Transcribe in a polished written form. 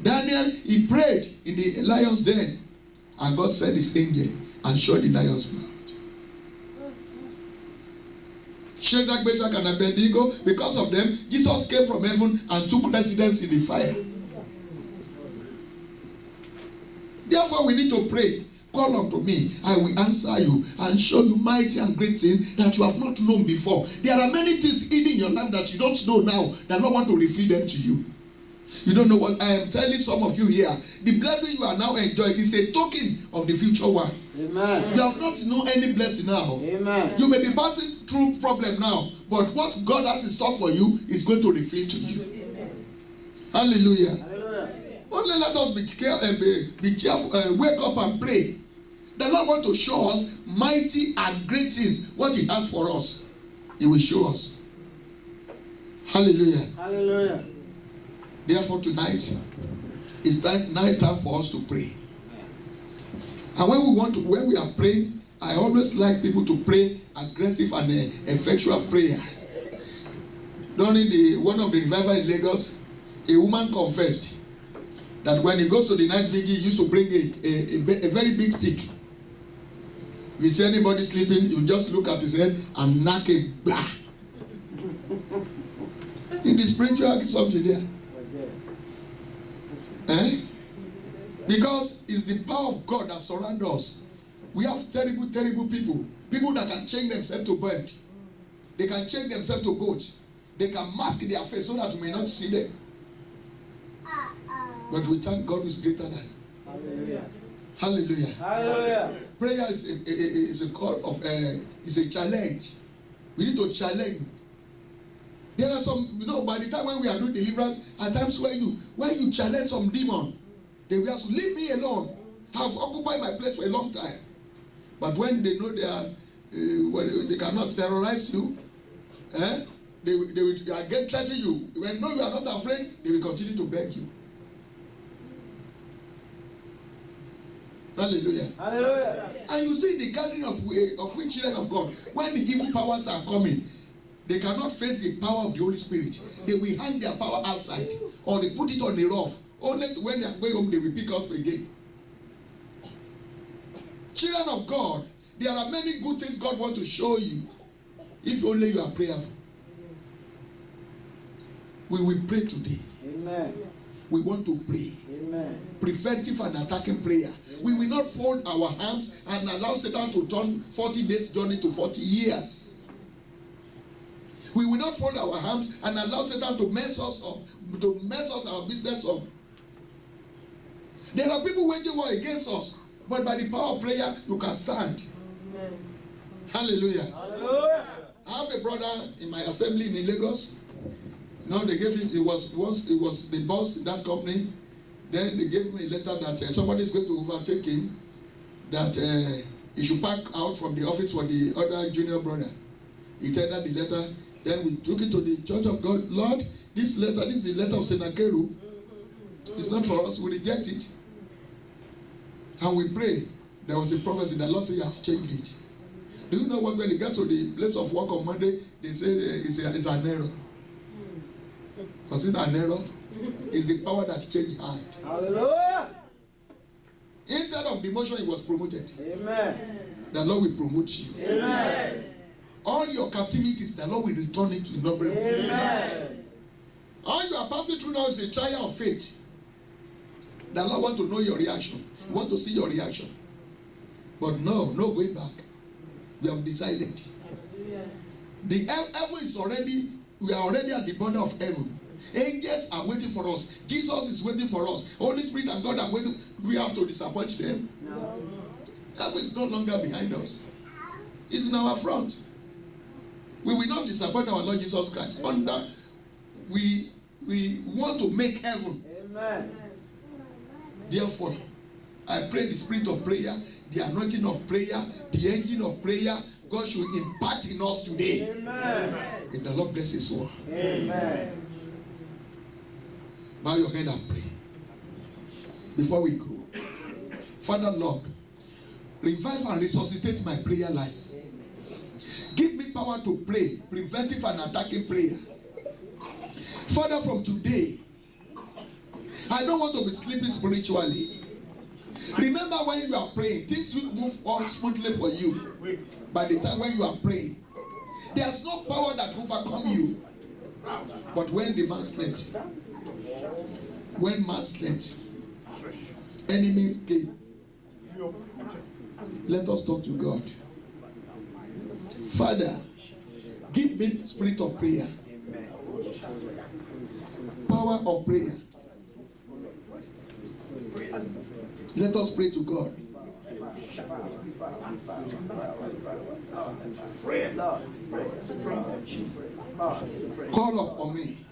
Daniel, he prayed in the lion's den, and God sent his angel and shut the lion's mouth. Shadrach, Meshach, and Abednego, because of them, Jesus came from heaven and took residence in the fire. Therefore, we need to pray. Call unto me, I will answer you and show you mighty and great things that you have not known before. There are many things hidden in your life that you don't know now, that I want to reveal them to you. You don't know what I am telling some of you here. The blessing you are now enjoying is a token of the future one. Amen. You have not known any blessing now. Amen. You may be passing through problem now, but what God has in store for you is going to reveal to you. Amen. Hallelujah. Hallelujah. Only let us be careful, wake up and pray. The Lord wants to show us mighty and great things. What He has for us, He will show us. Hallelujah. Hallelujah. Therefore, tonight is night time for us to pray. And when we are praying, I always like people to pray aggressive and effectual prayer. During one of the revival in Lagos, a woman confessed that when he goes to the night vigil, he used to bring a very big stick. If you see anybody sleeping, you just look at his head and knock it back. In the spiritual something there. Because it's the power of God that surrounds us. We have terrible, terrible people. People that can change themselves to bird. They can change themselves to goat. They can mask their face so that we may not see them. But we thank God who is greater than. Hallelujah. Hallelujah. Hallelujah. Prayer is a call of is a challenge. We need to challenge. There are some, by the time when we are doing deliverance, at times when you challenge some demon, they will ask, leave me alone. I have occupied my place for a long time. But when they know they cannot terrorize you, they will get threaten you. When you know you are not afraid, they will continue to beg you. Hallelujah. Hallelujah. And you see the gathering of we children of God, when the evil powers are coming, they cannot face the power of the Holy Spirit. They will hang their power outside, or they put it on the rough. Only when they are going home, they will pick up again. Children of God, there are many good things God wants to show you, if only you are prayerful. We will pray today. Amen. We want to pray. Amen. Preventive and attacking prayer. Amen. We will not fold our hands and allow Satan to turn 40 days journey to 40 years. We will not fold our hands and allow Satan to mess us up, to mess us our business up. There are people waging war against us, but by the power of prayer, you can stand. Amen. Hallelujah. Hallelujah. I have a brother in my assembly in Lagos. They gave him, it was the boss in that company. Then they gave me a letter that somebody is going to overtake him, that he should pack out from the office for the other junior brother. He tendered the letter. Then we took it to the Church of God. Lord, this is the letter of Sennacherib. It's not for us. We reject it. And we pray. There was a prophecy that Lord said He has changed it. Do you know what? When he got to the place of work on Monday, they say it's an error. Was it an error? It's the power that changed hand. Hallelujah. Instead of demotion, he was promoted. Amen. The Lord will promote you. Amen. All your captivities, the Lord will return it to your noble. Amen. All you are passing through now is a trial of faith. The Lord wants to know your reaction. He wants to see your reaction. But no going back. We have decided. The heaven is already, we are already at the border of heaven. Angels are waiting for us. Jesus is waiting for us. Holy Spirit and God are waiting. We have to disappoint them. No. Heaven is no longer behind us. It's in our front. We will not disappoint our Lord Jesus Christ. We want to make heaven. Amen. Therefore, I pray the spirit of prayer, the anointing of prayer, the engine of prayer, God should impart in us today. Amen. And the Lord bless His word. Amen. Bow your head and pray. Before we go, Father Lord, revive and resuscitate my prayer life. Give me power to pray, preventive and attacking prayer. Father, from today, I don't want to be sleeping spiritually. Remember when you are praying, things will move on smoothly for you. By the time when you are praying, there's no power that overcome you. But when the man slept, enemies came. Let us talk to God. Father, give me spirit of prayer, power of prayer. Let us pray to God. Call up for me.